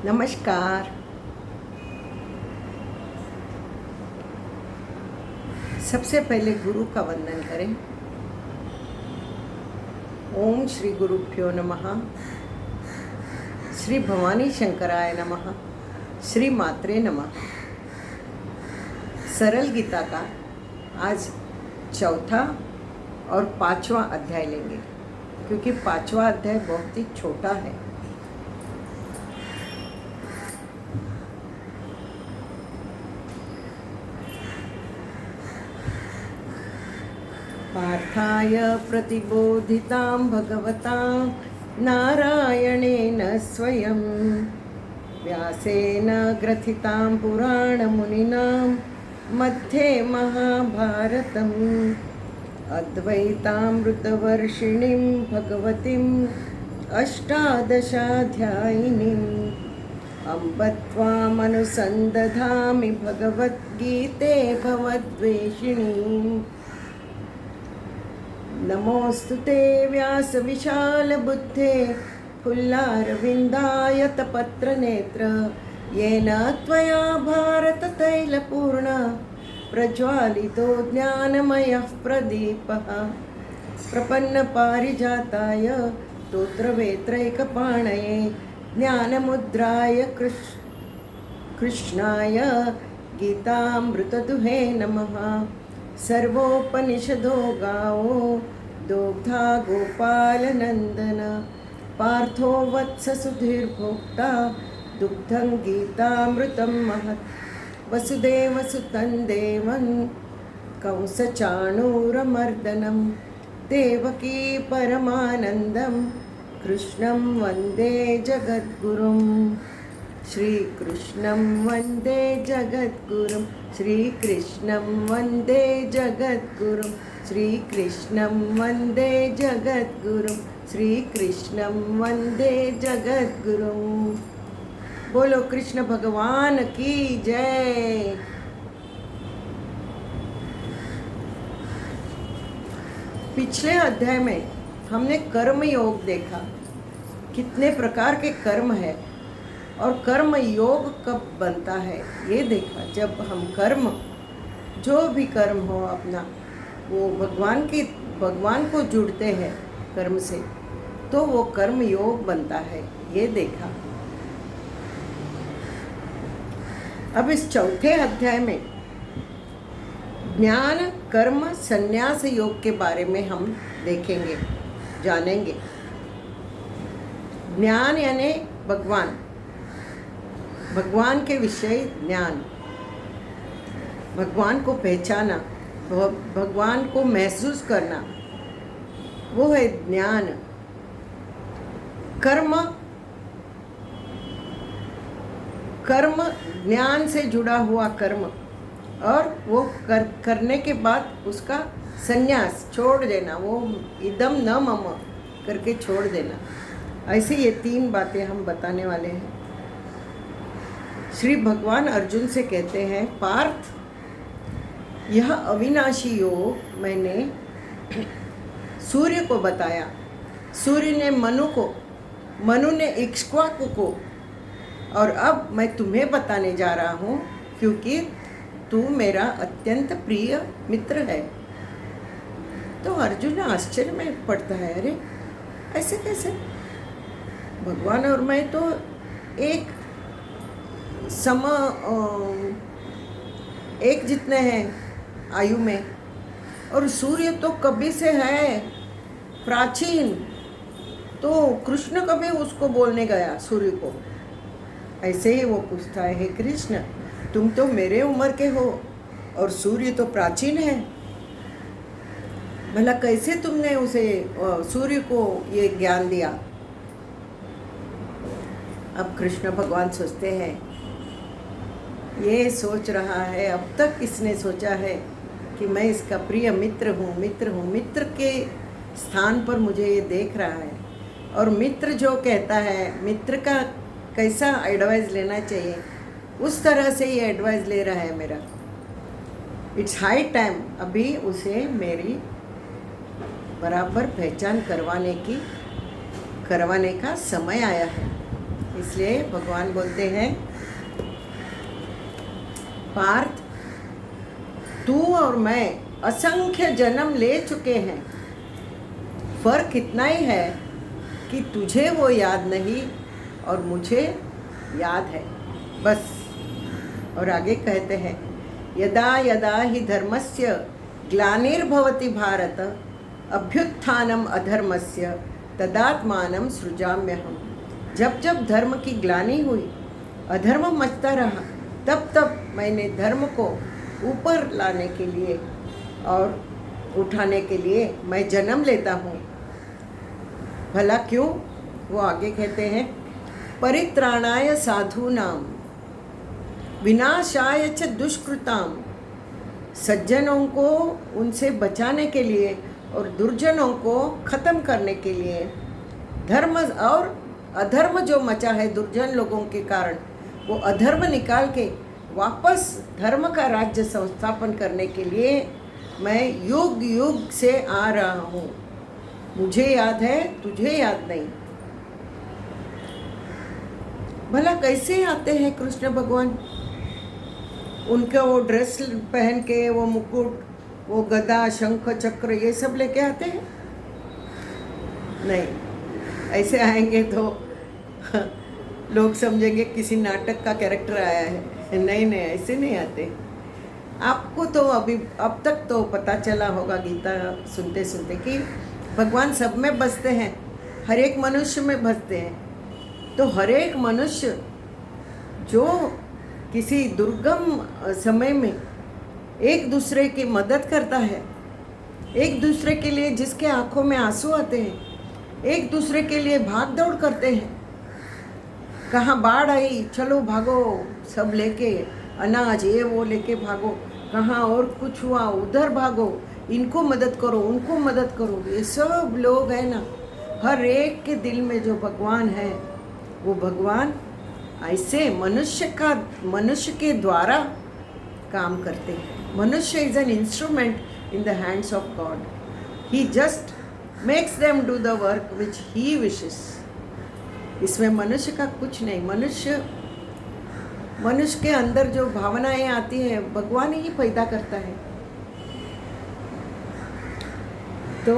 नमस्कार। सबसे पहले गुरु का वंदन करें। ओम श्री गुरुभ्यो नमः। श्री भवानी शंकराय नमः। श्री मात्रे नमः। सरल गीता का आज चौथा और पांचवा अध्याय लेंगे, क्योंकि पांचवा अध्याय बहुत ही छोटा है। पार्थाय प्रतिबोधितां भगवतां नारायणेन स्वयं व्यासेन ग्रथितां पुराणमुनिना मध्ये महाभारतम् अद्वैतामृतवर्षिणीं भगवतीम् अष्टादशाध्यायिनीम् अम्ब त्वामनुसन्दधामि भगवद्गीते भवद्वेषिणीम्। नमोऽस्तु ते व्यासविशालबुद्धे फुल्लारविन्दायतपत्रनेत्र येन त्वया भारततैलपूर्ण प्रज्वालितो ज्ञानमयः प्रदीपः। प्रपन्नपारिजाताय स्तोत्रवेत्रैकपाणये ज्ञानमुद्राय कृष्णाय गीतामृतदुहे नमः। सर्वोपनिषदो गावो दोग्धा गोपालनन्दन पार्थो वत्ससुधीर्भोक्ता दुग्धं गीतामृतं महत्। वसुदेवसुतं देवं कंसचाणूरमर्दनं देवकी परमानन्दं कृष्णं वन्दे जगद्गुरुं। श्रीकृष्णं वन्दे जगद्गुरुं। श्रीकृष्णं वन्दे जगद्गुरुं। श्रीकृष्णं वन्दे जगद्गुरुं। श्रीकृष्णं वन्दे जगद्गुरुं। बोलो कृष्ण भगवान की जय। पिछले अध्याय में हमने कर्म योग देखा, कितने प्रकार के कर्म है और कर्म योग कब बनता है ये देखा। जब हम कर्म, जो भी कर्म हो अपना, वो भगवान को जुड़ते हैं कर्म से, तो वो कर्म योग बनता है, ये देखा। अब इस चौथे अध्याय में ज्ञान कर्म संन्यास योग के बारे में हम देखेंगे, जानेंगे। ज्ञान यानी भगवान के विषय ज्ञान, भगवान को पहचाना, भगवान को महसूस करना, वो है ज्ञान। कर्म ज्ञान से जुड़ा हुआ कर्म, और वो करने के बाद उसका संन्यास छोड़ देना, वो इदम न मम करके छोड़ देना। ऐसे ये तीन बातें हम बताने वाले हैं। श्री भगवान अर्जुन से कहते हैं, पार्थ, यह अविनाशी योग मैंने सूर्य को बताया, सूर्य ने मनु को, मनु ने इक्ष्वाकु को, और अब मैं तुम्हें बताने जा रहा हूँ, क्योंकि तू मेरा अत्यंत प्रिय मित्र है। तो अर्जुन आश्चर्य में पड़ता है, अरे ऐसे कैसे? भगवान और मैं तो एक एक जितने हैं आयु में, और सूर्य तो कभी से है प्राचीन, तो कृष्ण कभी उसको बोलने गया सूर्य को? ऐसे ही वो पूछता है, हे कृष्ण, तुम तो मेरे उम्र के हो और सूर्य तो प्राचीन है, भला कैसे तुमने उसे सूर्य को ये ज्ञान दिया? अब कृष्ण भगवान सोचते हैं, ये सोच रहा है, अब तक इसने सोचा है कि मैं इसका प्रिय मित्र हूँ, मित्र के स्थान पर मुझे ये देख रहा है, और मित्र जो कहता है, मित्र का कैसा एडवाइस लेना चाहिए, उस तरह से ये एडवाइस ले रहा है मेरा। इट्स हाई टाइम, अभी उसे मेरी बराबर पहचान करवाने का समय आया है। इसलिए भगवान बोलते हैं, पार्थ, तू और मैं असंख्य जन्म ले चुके हैं, फर्क इतना ही है कि तुझे वो याद नहीं और मुझे याद है, बस। और आगे कहते हैं, यदा यदा हि धर्मस्य ग्लानिर्भवति भारत अभ्युत्थानम अधर्मस्य तदात्मानं सृजाम्यहम्। जब जब धर्म की ग्लानि हुई, अधर्म मचता रहा, तब तब मैंने धर्म को ऊपर लाने के लिए और उठाने के लिए मैं जन्म लेता हूँ। भला क्यों? वो आगे कहते हैं, परित्राणाय साधूनां विनाशाय च दुष्कृताम। सज्जनों को उनसे बचाने के लिए और दुर्जनों को ख़त्म करने के लिए, धर्म और अधर्म जो मचा है दुर्जन लोगों के कारण, वो अधर्म निकाल के वापस धर्म का राज्य संस्थापन करने के लिए मैं युग युग से आ रहा हूँ। मुझे याद है, तुझे याद नहीं। भला कैसे आते हैं कृष्ण भगवान? उनका वो ड्रेस पहन के, वो मुकुट, वो गदा, शंख, चक्र, ये सब लेके आते हैं? नहीं, ऐसे आएंगे तो लोग समझेंगे किसी नाटक का कैरेक्टर आया है। नहीं नहीं, ऐसे नहीं आते। आपको तो अभी अब तक तो पता चला होगा गीता सुनते सुनते कि भगवान सब में बसते हैं, हर एक मनुष्य में बसते हैं। तो हर एक मनुष्य जो किसी दुर्गम समय में एक दूसरे की मदद करता है, एक दूसरे के लिए जिसके आंखों में आंसू आते हैं, एक दूसरे के लिए भाग दौड़ करते हैं। कहाँ बाढ़ आई, चलो भागो, सब लेके अनाज ये वो लेके भागो। कहाँ और कुछ हुआ, उधर भागो, इनको मदद करो, उनको मदद करो। ये सब लोग है ना, हर एक के दिल में जो भगवान है, वो भगवान ऐसे मनुष्य के द्वारा काम करते हैं। मनुष्य is an instrument in the hands of God. He just makes them do the work which he wishes. इसमें मनुष्य का कुछ नहीं। मनुष्य के अंदर जो भावनाएं आती हैं, भगवान ही पैदा करता है। तो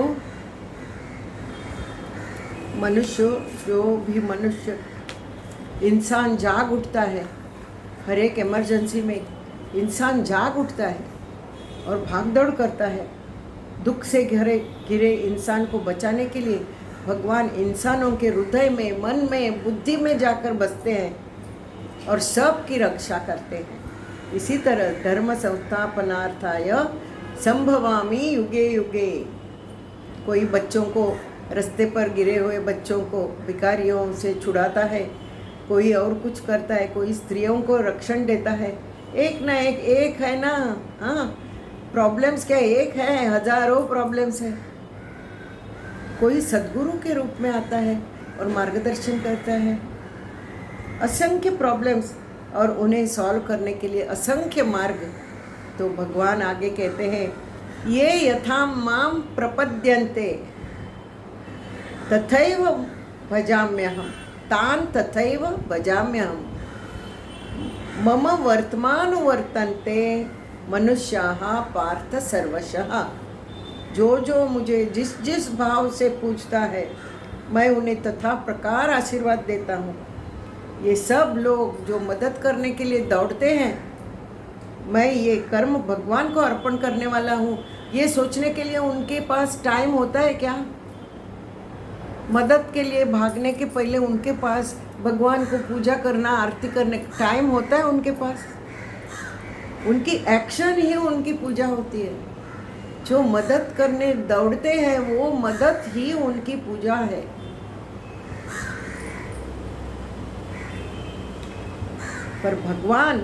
मनुष्य इंसान जाग उठता है, हर एक इमरजेंसी में इंसान जाग उठता है और भागदौड़ करता है। दुख से घिरे इंसान को बचाने के लिए भगवान इंसानों के हृदय में, मन में, बुद्धि में जाकर बसते हैं और सब की रक्षा करते हैं। इसी तरह धर्म संस्थापनार्थाय संभवामि युगे युगे। कोई बच्चों को, रास्ते पर गिरे हुए बच्चों को भिखारियों से छुड़ाता है, कोई और कुछ करता है, कोई स्त्रियों को रक्षण देता है। एक ना एक है ना। हाँ, प्रॉब्लम्स क्या एक है, हजारों प्रॉब्लम्स है। कोई सद्गुरु के रूप में आता है और मार्गदर्शन करता है। असंख्य प्रॉब्लम्स और उन्हें सॉल्व करने के लिए असंख्य मार्ग। तो भगवान आगे कहते हैं, ये यथा माम प्रपद्यन्ते तथैव भजाम्यहम्, तान् तथैव भजाम्यहम्। मम वर्तमान वर्तन्ते मनुष्याः पार्थ सर्वशः। जो मुझे जिस जिस भाव से पूछता है, मैं उन्हें तथा प्रकार आशीर्वाद देता हूँ। ये सब लोग जो मदद करने के लिए दौड़ते हैं, मैं ये कर्म भगवान को अर्पण करने वाला हूँ, ये सोचने के लिए उनके पास टाइम होता है क्या? मदद के लिए भागने के पहले उनके पास भगवान को पूजा करना, आरती करने का टाइम होता है उनके पास? उनकी एक्शन ही उनकी पूजा होती है। जो मदद करने दौड़ते हैं, वो मदद ही उनकी पूजा है। पर भगवान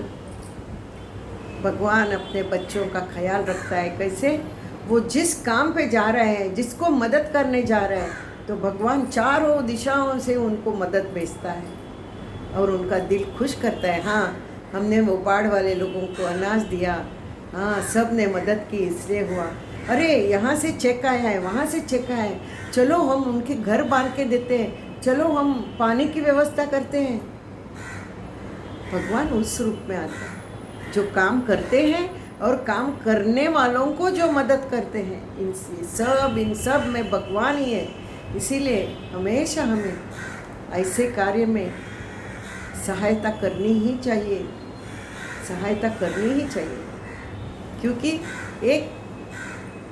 अपने बच्चों का ख्याल रखता है। कैसे? वो जिस काम पे जा रहे हैं, जिसको मदद करने जा रहे हैं, तो भगवान चारों दिशाओं से उनको मदद भेजता है और उनका दिल खुश करता है। हाँ, हमने वो बाढ़ वाले लोगों को अनाज दिया, हाँ सब ने मदद की, इसलिए हुआ। अरे यहाँ से चेक आया है, वहाँ से चेक आया है, चलो हम उनके घर बांध के देते हैं, चलो हम पानी की व्यवस्था करते हैं। भगवान उस रूप में आता है जो काम करते हैं और काम करने वालों को जो मदद करते हैं। इन सब में भगवान ही है। इसीलिए हमेशा हमें ऐसे कार्य में सहायता करनी ही चाहिए, सहायता करनी ही चाहिए, क्योंकि एक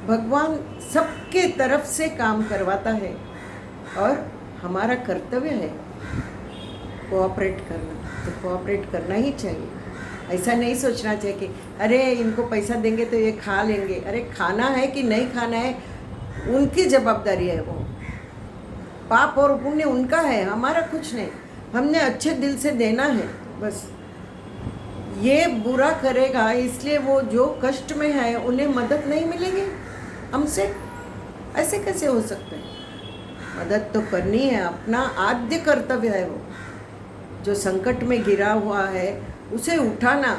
भगवान सबके तरफ से काम करवाता है और हमारा कर्तव्य है कोऑपरेट करना, तो कोऑपरेट करना ही चाहिए। ऐसा नहीं सोचना चाहिए कि अरे इनको पैसा देंगे तो ये खा लेंगे। अरे खाना है कि नहीं खाना है उनकी जवाबदारी है, वो पाप और पुण्य उनका है, हमारा कुछ नहीं। हमने अच्छे दिल से देना है बस। ये बुरा करेगा इसलिए वो जो कष्ट में है उन्हें मदद नहीं मिलेगी हमसे, ऐसे कैसे हो सकता है? मदद तो करनी है, अपना आद्य कर्तव्य है। वो जो संकट में गिरा हुआ है उसे उठाना,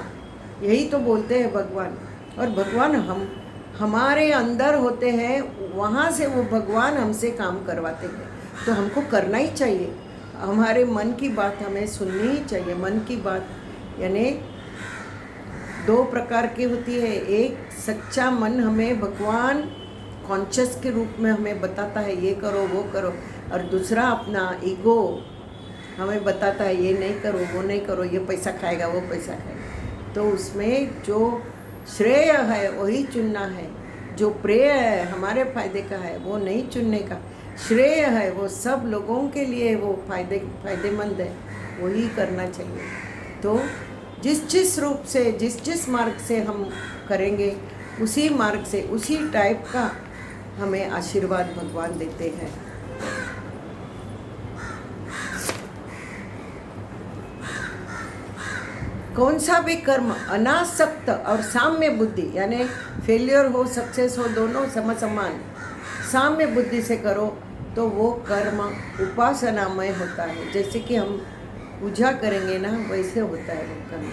यही तो बोलते हैं भगवान। और भगवान हमारे अंदर होते हैं, वहाँ से वो भगवान हमसे काम करवाते हैं, तो हमको करना ही चाहिए। हमारे मन की बात हमें सुननी ही चाहिए। मन की बात यानी दो प्रकार की होती है। एक सच्चा मन हमें भगवान कॉन्शियस के रूप में हमें बताता है ये करो वो करो, और दूसरा अपना ईगो हमें बताता है ये नहीं करो वो नहीं करो, ये पैसा खाएगा वो पैसा खाएगा। तो उसमें जो श्रेय है वही चुनना है, जो प्रेय है हमारे फायदे का है वो नहीं चुनने का। श्रेय है वो सब लोगों के लिए वो फायदेमंद है, वही करना चाहिए। तो जिस रूप से जिस मार्ग से हम करेंगे उसी मार्ग से उसी टाइप का हमें आशीर्वाद भगवान देते हैं। कौन सा भी कर्म अनासक्त और साम्य बुद्धि, यानी फेलियर हो सक्सेस हो दोनों समान साम्य बुद्धि से करो तो वो कर्म उपासनामय होता है। जैसे कि हम पूजा करेंगे ना वैसे होता है वो कर्म,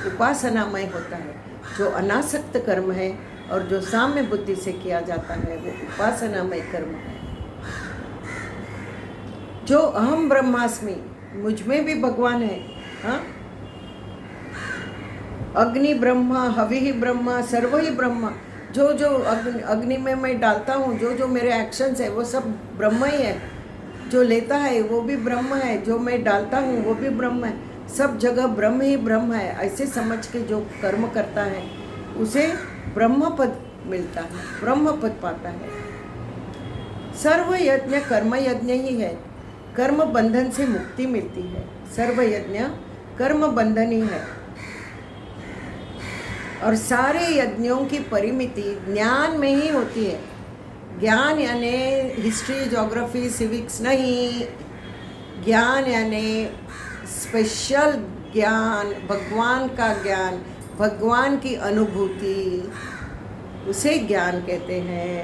उपासनामय होता है। जो अनासक्त कर्म है और जो साम्य बुद्धि से किया जाता है वो उपासनामय कर्म है। जो अहम ब्रह्मास्मि, मुझ में भी भगवान है। हाँ, अग्नि ब्रह्मा, हवि ब्रह्मा, सर्व ही ब्रह्मा। जो अग्नि में मैं डालता हूँ, जो मेरे एक्शंस है वो सब ब्रह्म ही है। जो लेता है वो भी ब्रह्म है, जो मैं डालता हूँ वो भी ब्रह्म है। सब जगह ब्रह्म ही ब्रह्म है। ऐसे समझ के जो कर्म करता है उसे ब्रह्म पद मिलता है, ब्रह्म पद पाता है। सर्व यज्ञ कर्म यज्ञ ही है। कर्म बंधन से मुक्ति मिलती है। सर्व यज्ञ कर्म बंधन ही है। और सारे यज्ञों की परिमिति ज्ञान में ही होती है। ज्ञान यानी हिस्ट्री ज्योग्राफी सिविक्स नहीं, ज्ञान यानी स्पेशल ज्ञान, भगवान का ज्ञान, भगवान की अनुभूति, उसे ज्ञान कहते हैं।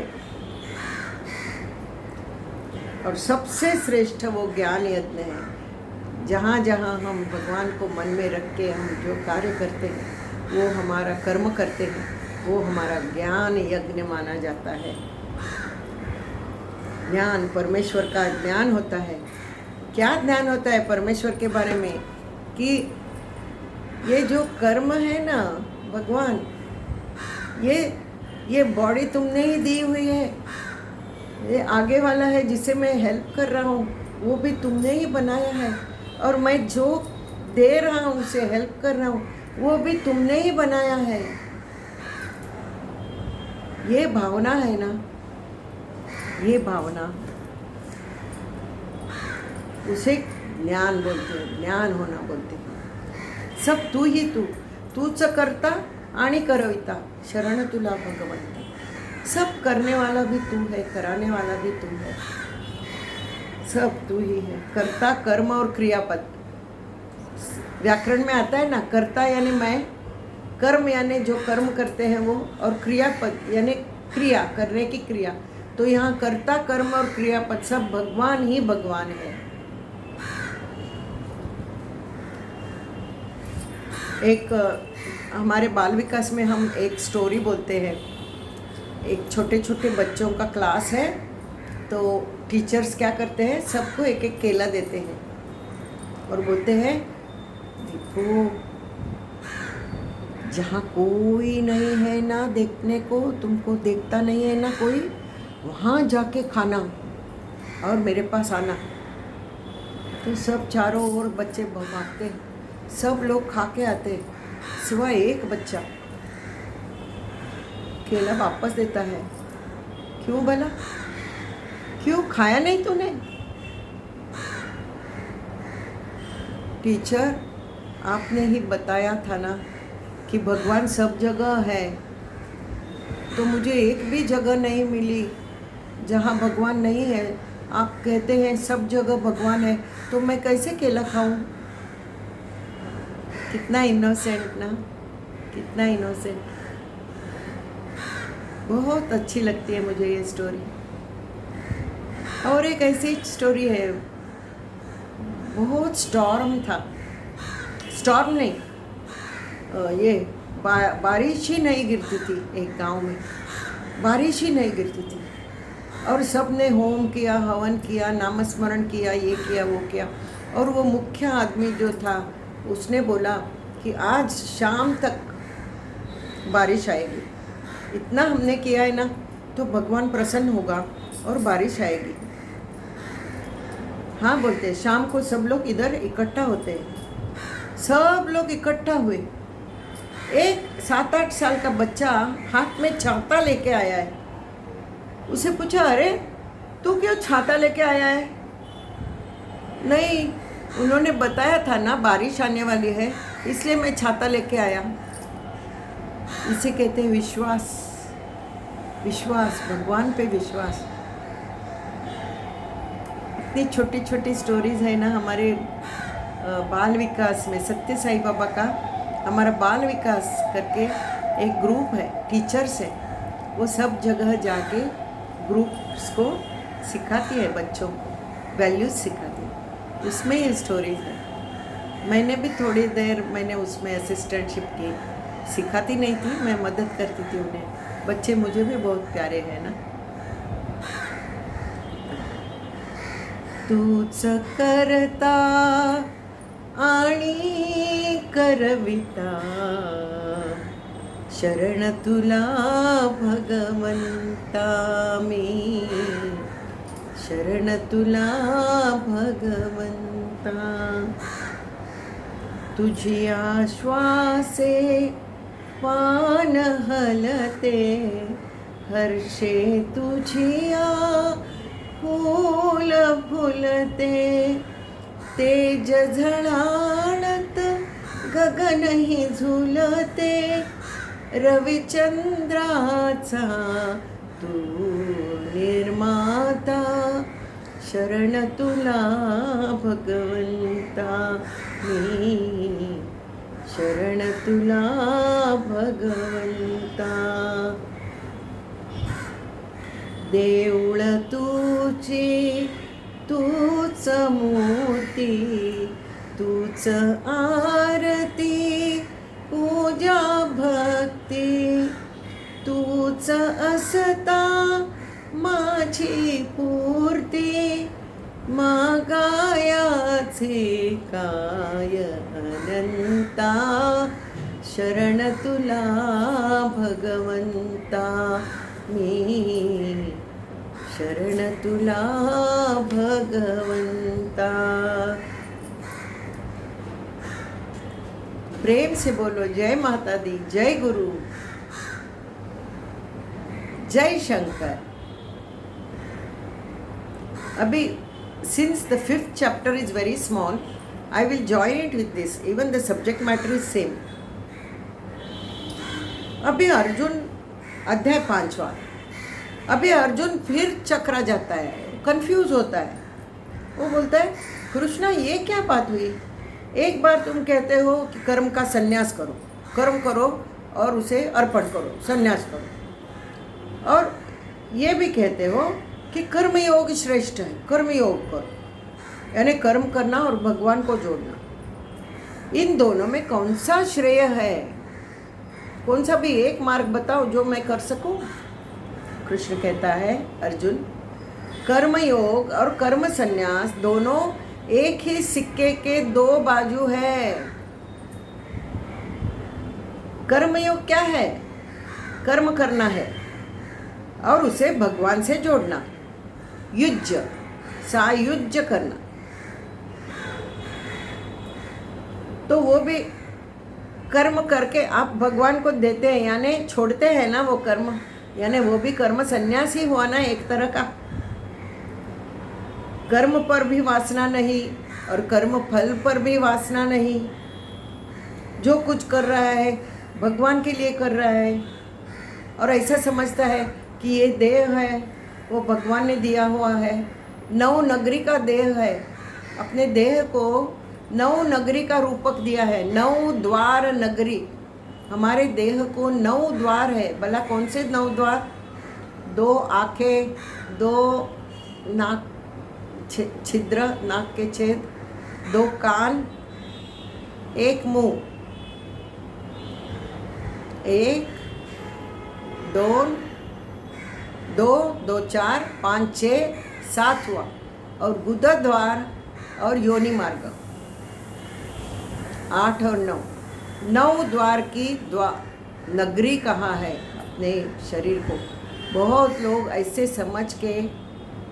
और सबसे श्रेष्ठ वो ज्ञान यज्ञ है। जहाँ जहाँ हम भगवान को मन में रख के हम जो कार्य करते हैं वो हमारा कर्म करते हैं, वो हमारा ज्ञान यज्ञ माना जाता है। ज्ञान परमेश्वर का ज्ञान होता है। क्या ज्ञान होता है परमेश्वर के बारे में? कि ये जो कर्म है ना भगवान, ये बॉडी तुमने ही दी हुई है। ये आगे वाला है जिसे मैं हेल्प कर रहा हूँ वो भी तुमने ही बनाया है, और मैं जो दे रहा हूँ उसे हेल्प कर रहा हूँ वो भी तुमने ही बनाया है। ये भावना है ना, ये भावना, उसे ज्ञान बोलते हैं, ज्ञान होना बोलते हैं। सब तू ही तूच करता आणि करविता, शरण तुला भगवंता। सब करने वाला भी तू है, कराने वाला भी तू है, सब तू ही है। कर्ता कर्म और क्रियापद व्याकरण में आता है ना। कर्ता यानी मैं, कर्म यानी जो कर्म करते हैं वो, और क्रियापद यानी क्रिया करने की क्रिया। तो यहाँ कर्ता कर्म और क्रियापद सब भगवान ही भगवान है। एक हमारे बाल विकास में हम एक स्टोरी बोलते हैं। एक छोटे छोटे बच्चों का क्लास है तो टीचर्स क्या करते हैं, सबको एक एक केला देते हैं और बोलते हैं देखो जहाँ कोई नहीं है ना देखने को, तुमको देखता नहीं है ना कोई, वहाँ जाके खाना और मेरे पास आना। तो सब चारों ओर बच्चे भागते हैं, सब लोग खा के आते हैं, सिवाय एक बच्चा केला वापस देता है। क्यों भला, क्यों खाया नहीं तूने? टीचर आपने ही बताया था ना कि भगवान सब जगह है, तो मुझे एक भी जगह नहीं मिली जहाँ भगवान नहीं है। आप कहते हैं सब जगह भगवान है, तो मैं कैसे केला खाऊं? कितना इनोसेंट ना, कितना इनोसेंट। बहुत अच्छी लगती है मुझे ये स्टोरी। और एक ऐसी स्टोरी है, बहुत स्टॉर्म था, स्टॉर्म नहीं, ये बारिश ही नहीं गिरती थी एक गांव में, बारिश ही नहीं गिरती थी और सब ने होम किया, हवन किया, नामस्मरण किया, ये किया वो किया। और वो मुख्य आदमी जो था उसने बोला कि आज शाम तक बारिश आएगी, इतना हमने किया है ना तो भगवान प्रसन्न होगा और बारिश आएगी। हाँ बोलते, शाम को सब लोग इधर इकट्ठा होते हैं। सब लोग इकट्ठा हुए। एक 7-8 साल का बच्चा हाथ में छाता लेके आया है। उसे पूछा, अरे तू क्यों छाता लेके आया है? नहीं, उन्होंने बताया था ना बारिश आने वाली है, इसलिए मैं छाता लेके आया। इसे कहते हैं विश्वास, विश्वास, भगवान पे विश्वास। इतनी छोटी छोटी स्टोरीज है ना हमारे बाल विकास में। सत्य साई बाबा का हमारा बाल विकास करके एक ग्रुप है, टीचर्स है, वो सब जगह जाके ग्रुप्स को सिखाती है, बच्चों को वैल्यूज सिखाती है। उसमें ये स्टोरीज है। मैंने भी थोड़ी देर मैंने उसमें असिस्टेंटशिप की, सिखाती नहीं थी, मैं मदद करती थी उन्हें। बच्चे मुझे भी बहुत प्यारे हैं ना। तूच करता आणि करविता, शरण तुला भगवंता मी, शरण तुला भगवंता। तुझी आश्वासे पान हलते, हर्षे तुझिया फूल फुलते। तेज झळाळत गगनही झुलते, रविचंद्राचा तू निर्माता, शरण तुला भगवंता मी, शरण तुला भगवंता। देऊळ तुझी तूच मूर्ती, तूच आरती पूजा भक्ती, तूच असता माझी पूर्ती, मागायाचे काय अनंता, शरण तुला भगवंता मी, शरण तुला भगवंता। प्रेम से बोलो जय माता दी, जय गुरु, जय शंकर। अभी since the 5th chapter is very small, I will join it with this, even the subject matter is same. अभी अर्जुन अध्याय 5वां, अभी अर्जुन फिर चकरा जाता है, कंफ्यूज होता है। वो बोलता है कृष्णा ये क्या बात हुई? एक बार तुम कहते हो कि कर्म का संन्यास करो, कर्म करो और उसे अर्पण करो, संन्यास करो, और ये भी कहते हो कि कर्म योग श्रेष्ठ है, कर्म योग करो, यानी कर्म करना और भगवान को जोड़ना। इन दोनों में कौन सा श्रेय है? कौन सा भी एक मार्ग बताओ जो मैं कर सकूं? कृष्ण कहता है अर्जुन कर्मयोग और कर्म संन्यास दोनों एक ही सिक्के के दो बाजू है। कर्मयोग क्या है? कर्म करना है और उसे भगवान से जोड़ना, युज्य सायुज्य करना। तो वो भी कर्म करके आप भगवान को देते हैं, यानी छोड़ते हैं ना वो कर्म, यानी वो भी कर्म संन्यास ही हुआ ना एक तरह का। कर्म पर भी वासना नहीं और कर्म फल पर भी वासना नहीं। जो कुछ कर रहा है भगवान के लिए कर रहा है और ऐसा समझता है कि ये देह है वो भगवान ने दिया हुआ है। 9 नगरी का देह है, अपने देह को 9 नगरी का रूपक दिया है। 9 द्वार नगरी, हमारे देह को 9 द्वार है। भला कौन से 9 द्वार? 2 आँखें, 2 नाक छिद्र, नाक के छेद, 2 कान, 1 मुंह, 1 2 2 2 4 5 6 7 हुआ, और गुदा द्वार और योनि मार्ग 8 और 9। 9 द्वार की नगरी कहाँ है अपने शरीर को। बहुत लोग ऐसे समझ के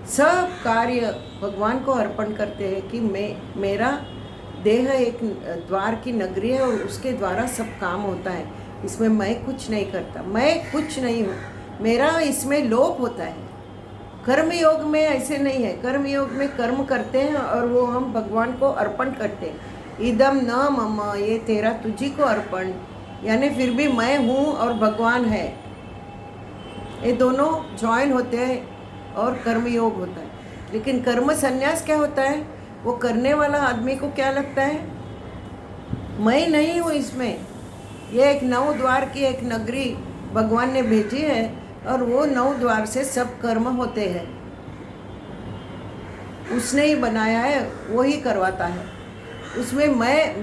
सब कार्य भगवान को अर्पण करते हैं कि मेरा देह एक द्वार की नगरी है और उसके द्वारा सब काम होता है, इसमें मैं कुछ नहीं करता, मैं कुछ नहीं हूँ, मेरा इसमें लोप होता है। कर्मयोग में ऐसे नहीं है। कर्मयोग में कर्म करते हैं और वो हम भगवान को अर्पण करते हैं। इदम न मम, ये तेरा तुझी को अर्पण, यानी फिर भी मैं हूँ और भगवान है, ये दोनों जॉइन होते हैं और कर्मयोग होता है। लेकिन कर्म संन्यास क्या होता है? वो करने वाला आदमी को क्या लगता है? मैं नहीं हूँ इसमें, ये एक 9 द्वार की एक नगरी भगवान ने भेजी है और वो 9 द्वार से सब कर्म होते हैं। उसने ही बनाया है, वो ही करवाता है, उसमें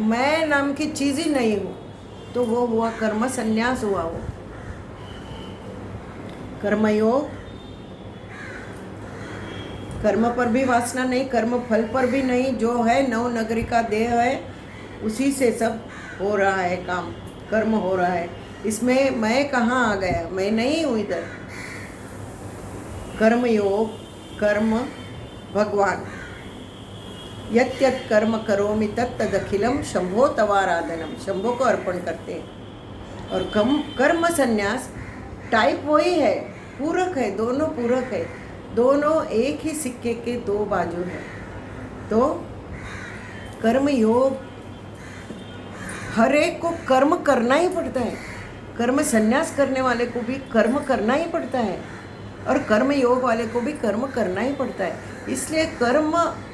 मैं नाम की चीज़ ही नहीं हूँ। तो वो हुआ कर्म संन्यास हुआ। वो कर्मयोग, कर्म पर भी वासना नहीं, कर्म फल पर भी नहीं। जो है 9 नगरी का देह है, उसी से सब हो रहा है काम, कर्म हो रहा है। इसमें मैं कहाँ आ गया? मैं नहीं हूँ इधर। कर्मयोग, कर्म भगवान, यत् यत् कर्म करोमि तत् तदखिलम शंभो तवाराधनम, शंभो को अर्पण करते हैं। और कर्म संन्यास टाइप वही है, पूरक है, दोनों पूरक है, दोनों एक ही सिक्के के 2 बाजू हैं। तो कर्म योग हर एक को कर्म करना ही पड़ता है। कर्म संन्यास करने वाले को भी कर्म करना ही पड़ता है और कर्म योग वाले को भी कर्म करना ही पड़ता है। इसलिए कर्म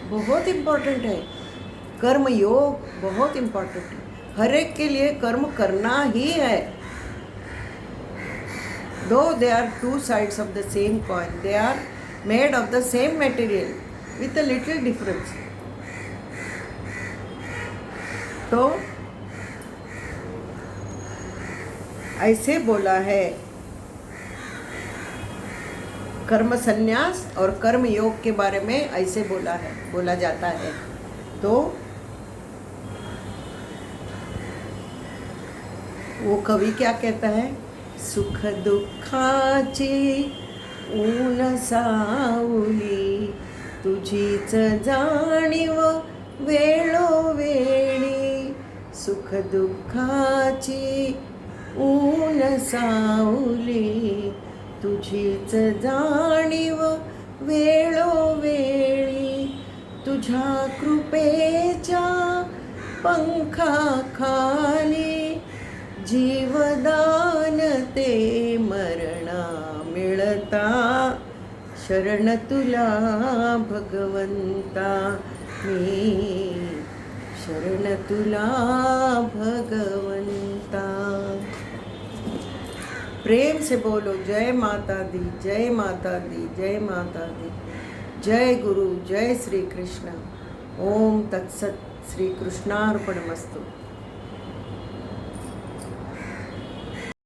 बहुत इम्पोर्टेंट है, कर्म योग बहुत इम्पोर्टेंट है। हर एक के लिए कर्म करना ही है। Though they are 2 sides of the same coin, they are made of the same material with a little difference. तो ऐसे बोला है, कर्म संन्यास और कर्म योग के बारे में ऐसे बोला जाता है। तो वो कवि क्या कहता है? सुख दुःखाची ऊन सावली, तुझीच जाणीव वेळोवेळी। सुख दुःखाची ऊन सावली, तुझीच जाणीव वेळोवेळी। तुझ्या कृपेच्या पंखाखाली, जीवदान ते मरणा मिळता। शरण तुला भगवंता मी, शरण तुला भगवंता। प्रेम से बोलो जय माता दी, जय माता दी, जय माता दी। जय गुरु, जय श्री कृष्ण। ओम तत्सत। श्री कृष्णार्पणमस्तु।